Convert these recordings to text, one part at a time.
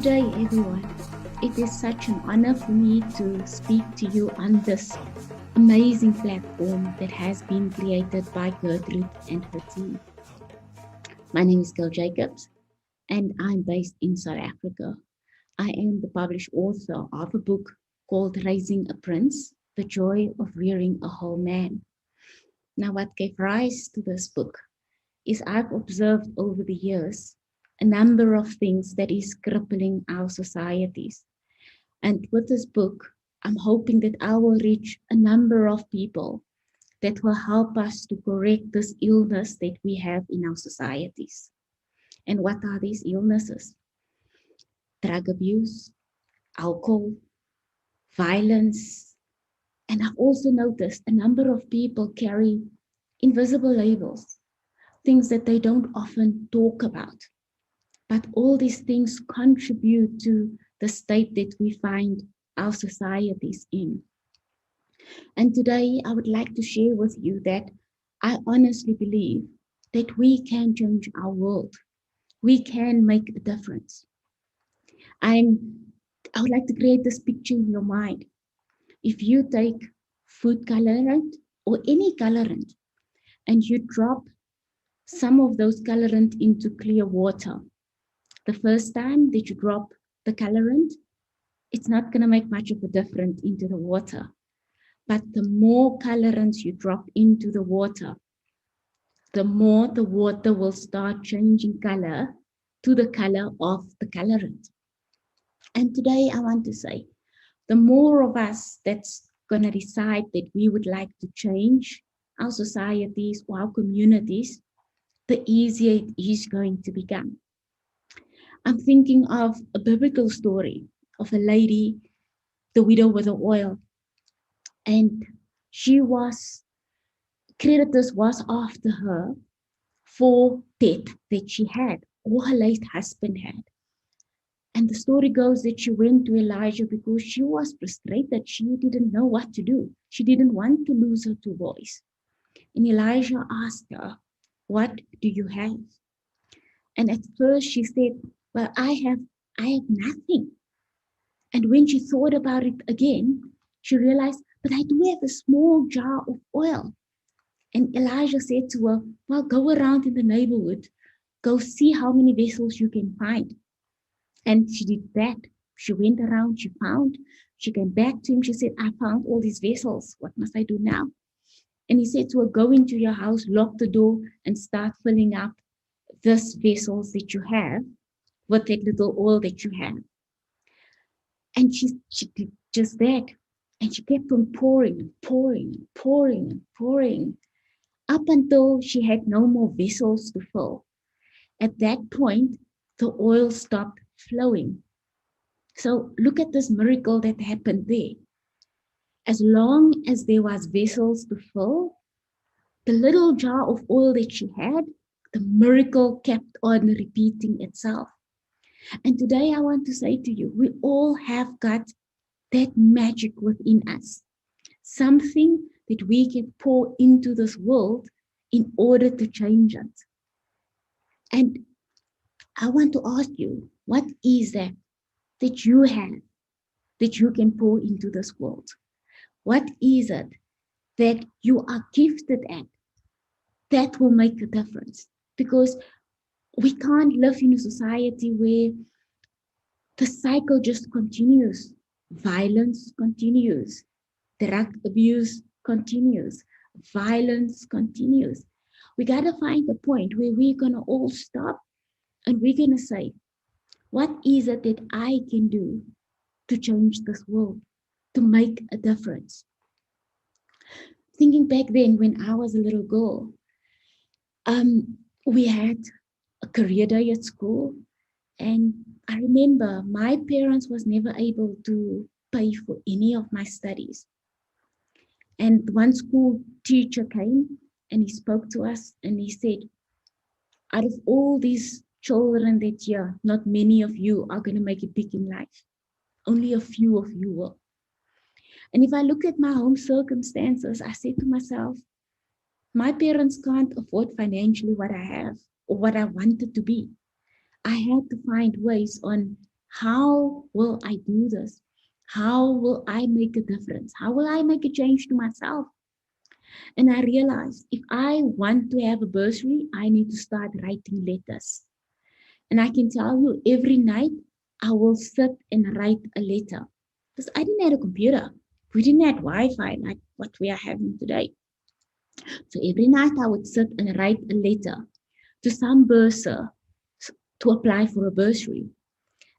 Day, everyone. It is such an honor for me to speak to you on this amazing platform that has been created by Gertrude and her team. My name is Gail Jacobs, and I'm based in South Africa. I am the published author of a book called Raising a Prince: The Joy of Rearing a Whole Man. Now, what gave rise to this book is I've observed over the years a number of things that is crippling our societies. And with this book, I'm hoping that I will reach a number of people that will help us to correct this illness that we have in our societies. And what are these illnesses? Drug abuse, alcohol, violence. And I've also noticed a number of people carry invisible labels, things that they don't often talk about. But all these things contribute to the state that we find our societies in. And today I would like to share with you that I honestly believe that we can change our world. We can make a difference. I would like to create this picture in your mind. If you take food colorant or any colorant and you drop some of those colorant into clear water, the first time that you drop the colorant, it's not going to make much of a difference into the water. But the more colorants you drop into the water, the more the water will start changing color to the color of the colorant. And today I want to say, the more of us that's going to decide that we would like to change our societies or our communities, the easier it is going to become. I'm thinking of a biblical story of a lady, the widow with the oil, and she was, creditors was after her for debt that she had or her late husband had. And the story goes that she went to Elijah because she was frustrated. She didn't know what to do. She didn't want to lose her two boys. And Elijah asked her, "What do you have?" And at first she said, "Well, I have nothing." And when she thought about it again, she realized, "But I do have a small jar of oil." And Elijah said to her, "Well, go around in the neighborhood, go see how many vessels you can find." And she did that. She went around, she came back to him. She said, "I found all these vessels. What must I do now?" And he said to her, "Go into your house, lock the door, and start filling up these vessels that you have with that little oil that you have." And she did just that. And she kept on pouring and pouring and pouring and pouring up until she had no more vessels to fill. At that point, the oil stopped flowing. So look at this miracle that happened there. As long as there was vessels to fill, the little jar of oil that she had, the miracle kept on repeating itself. And today I want to say to you, we all have got that magic within us, something that we can pour into this world in order to change it. And I want to ask you, what is that you have that you can pour into this world? What is it that you are gifted at that will make a difference? Because we can't live in a society where the cycle just continues. Violence continues. Drug abuse continues. Violence continues. We got to find a point where we're going to all stop and we're going to say, what is it that I can do to change this world, to make a difference? Thinking back then when I was a little girl, we had a career day at school. And I remember my parents was never able to pay for any of my studies. And one school teacher came and he spoke to us and he said, out of all these children that year, not many of you are going to make it big in life. Only a few of you will. And if I look at my home circumstances, I say to myself, my parents can't afford financially what I have or what I wanted to be. I had to find ways on how will I do this? How will I make a difference? How will I make a change to myself? And I realized if I want to have a bursary, I need to start writing letters. And I can tell you every night I will sit and write a letter. Because I didn't have a computer. We didn't have Wi-Fi like what we are having today. So every night I would sit and write a letter to some bursar to apply for a bursary.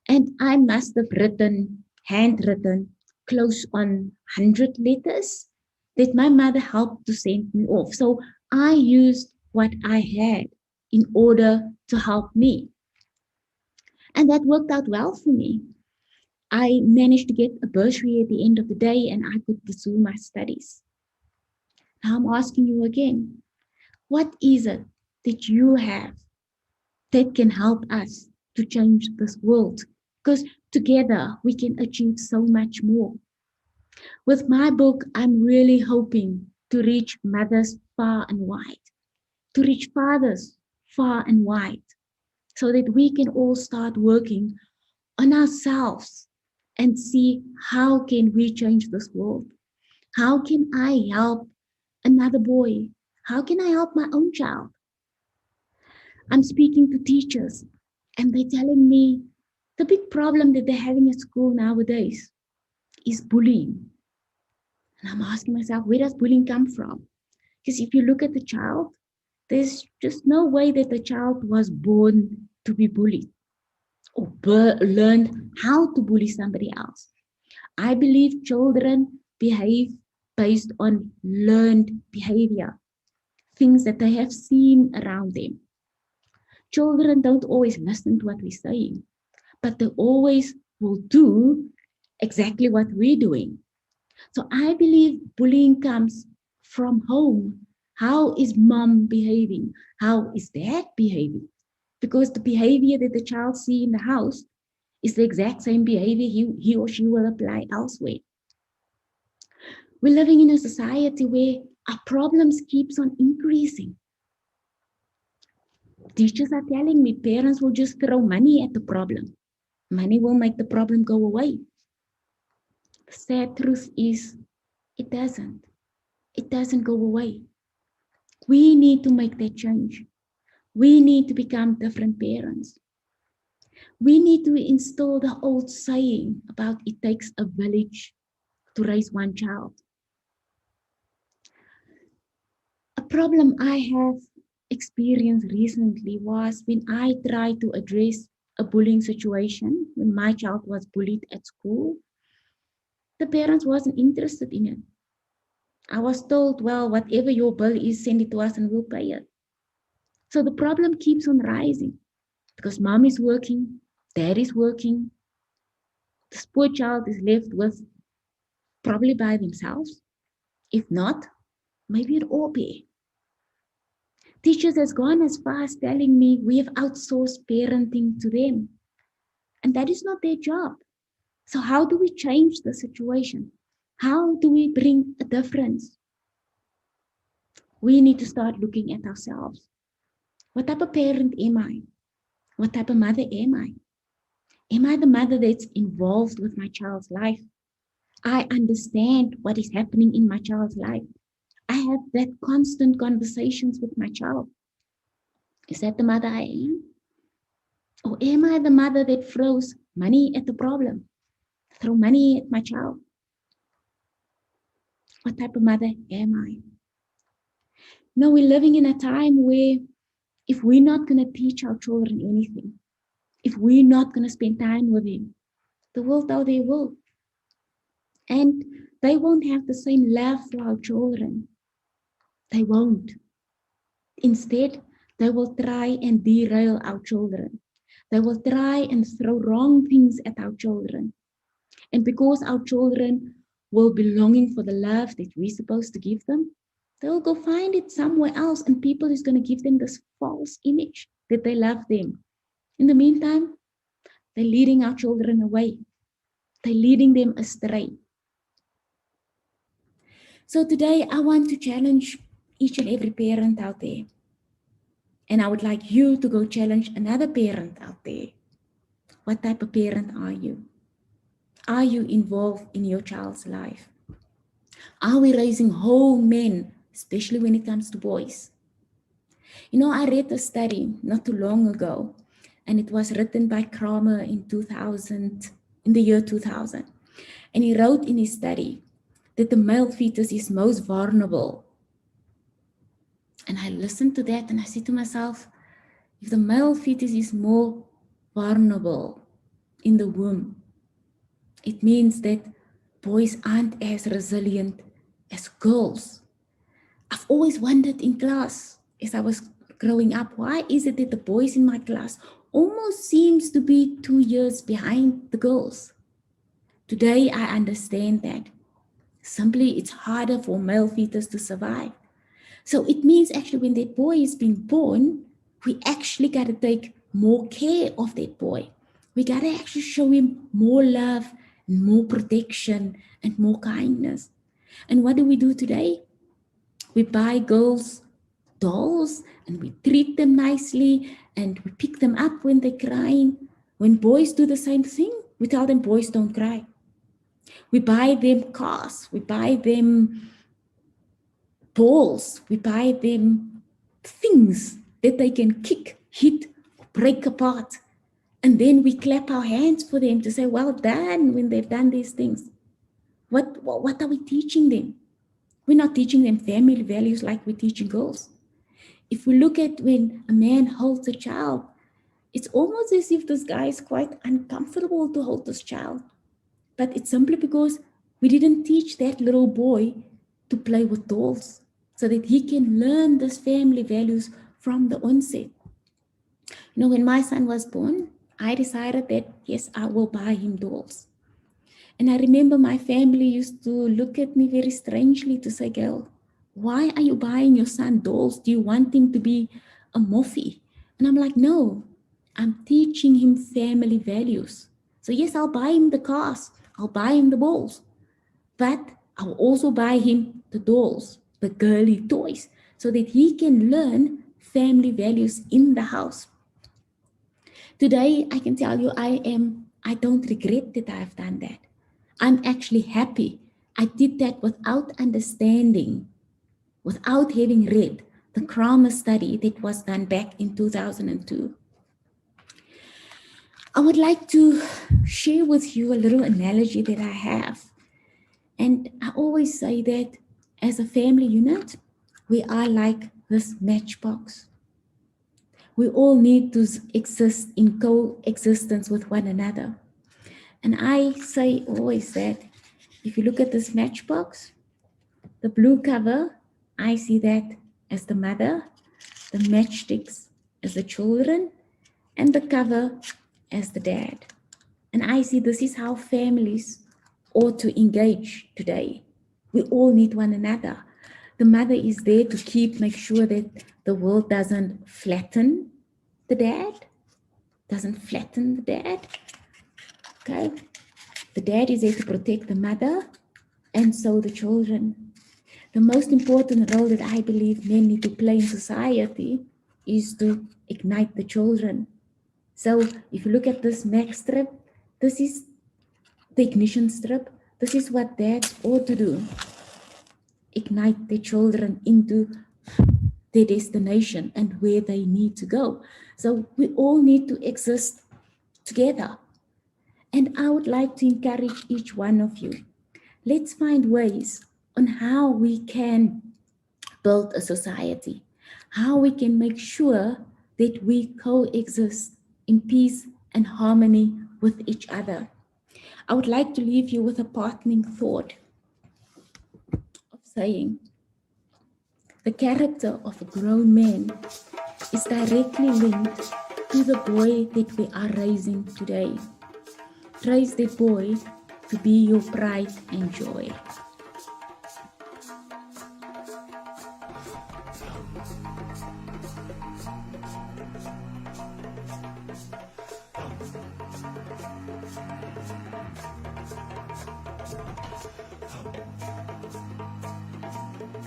And I must have written, handwritten, close on 100 letters that my mother helped to send me off. So I used what I had in order to help me. And that worked out well for me. I managed to get a bursary at the end of the day and I could pursue my studies. Now I'm asking you again, what is it that you have that can help us to change this world? Because together we can achieve so much more. With my book, I'm really hoping to reach mothers far and wide, to reach fathers far and wide, so that we can all start working on ourselves and see how can we change this world. How can I help another boy? How can I help my own child? I'm speaking to teachers and they're telling me the big problem that they're having at school nowadays is bullying. And I'm asking myself, where does bullying come from? Because if you look at the child, there's just no way that the child was born to be bullied or learned how to bully somebody else. I believe children behave based on learned behavior, things that they have seen around them. Children don't always listen to what we're saying, but they always will do exactly what we're doing. So I believe bullying comes from home. How is mom behaving? How is dad behaving? Because the behavior that the child see in the house is the exact same behavior he or she will apply elsewhere. We're living in a society where our problems keeps on increasing. Teachers are telling me parents will just throw money at the problem. Money will make the problem go away. The sad truth is it doesn't. It doesn't go away. We need to make that change. We need to become different parents. We need to install the old saying about it takes a village to raise one child. A problem I have experienced recently was when I tried to address a bullying situation when my child was bullied at school. The parents wasn't interested in it. I was told, well, whatever your bill is, send it to us and we'll pay it. So the problem keeps on rising because mom is working, dad is working, this poor child is left with probably by themselves. If not, maybe an au pair. Teachers has gone as far as telling me we have outsourced parenting to them. And that is not their job. So how do we change the situation? How do we bring a difference? We need to start looking at ourselves. What type of parent am I? What type of mother am I? Am I the mother that's involved with my child's life? I understand what is happening in my child's life. I have that constant conversations with my child. Is that the mother I am? Or am I the mother that throws money at the problem? Throw money at my child? What type of mother am I? No, we're living in a time where if we're not going to teach our children anything, if we're not going to spend time with them, the world out there will. And they won't have the same love for our children. They won't. Instead, they will try and derail our children. They will try and throw wrong things at our children. And because our children will be longing for the love that we're supposed to give them, they'll go find it somewhere else, and people is going to give them this false image that they love them. In the meantime, they're leading our children away. They're leading them astray. So today I want to challenge each and every parent out there And I would like you to go challenge another parent out there. What type of parent are you? Are you involved in your child's life? Are we raising whole men, especially when it comes to boys? You know, I read a study not too long ago, and it was written by Kramer in 2000, in the year 2000. And he wrote in his study that the male fetus is most vulnerable. And I listened to that and I said to myself, if the male fetus is more vulnerable in the womb, it means that boys aren't as resilient as girls. I've always wondered in class as I was growing up, why is it that the boys in my class almost seems to be 2 years behind the girls? Today I understand that. Simply it's harder for male fetus to survive. So it means actually when that boy is being born, we actually got to take more care of that boy. We got to actually show him more love and more protection and more kindness. And what do we do today? We buy girls dolls and we treat them nicely and we pick them up when they're crying. When boys do the same thing, we tell them boys don't cry. We buy them cars, we buy them balls, we buy them things that they can kick, hit, break apart. And then we clap our hands for them to say, well done, when they've done these things. What are we teaching them? We're not teaching them family values like we're teaching girls. If we look at when a man holds a child, it's almost as if this guy is quite uncomfortable to hold this child. But it's simply because we didn't teach that little boy to play with dolls so that he can learn these family values from the onset. You know, when my son was born, I decided that, yes, I will buy him dolls. And I remember my family used to look at me very strangely to say, Gail, why are you buying your son dolls? Do you want him to be a morphy? And I'm like, no, I'm teaching him family values. So yes, I'll buy him the cars, I'll buy him the balls, but I'll also buy him the dolls, the girly toys, so that he can learn family values in the house. Today, I can tell you, I don't regret that I've done that. I'm actually happy. I did that without understanding, without having read the Kramer study that was done back in 2002. I would like to share with you a little analogy that I have. And I always say that as a family unit, we are like this matchbox. We all need to exist in coexistence with one another. And I say always that if you look at this matchbox, the blue cover, I see that as the mother, the matchsticks as the children, and the cover as the dad. And I see this is how families ought to engage today. We all need one another. The mother is there to make sure that the world doesn't flatten the dad, Okay? The dad is there to protect the mother and so the children. The most important role that I believe men need to play in society is to ignite the children. So if you look at this next strip, this is the ignition strip. This is what dads ought to do. Ignite the children into their destination and where they need to go. So we all need to exist together. And I would like to encourage each one of you. Let's find ways on how we can build a society, how we can make sure that we coexist in peace and harmony with each other. I would like to leave you with a parting thought of saying, the character of a grown man is directly linked to the boy that we are raising today. Raise the boy to be your pride and joy.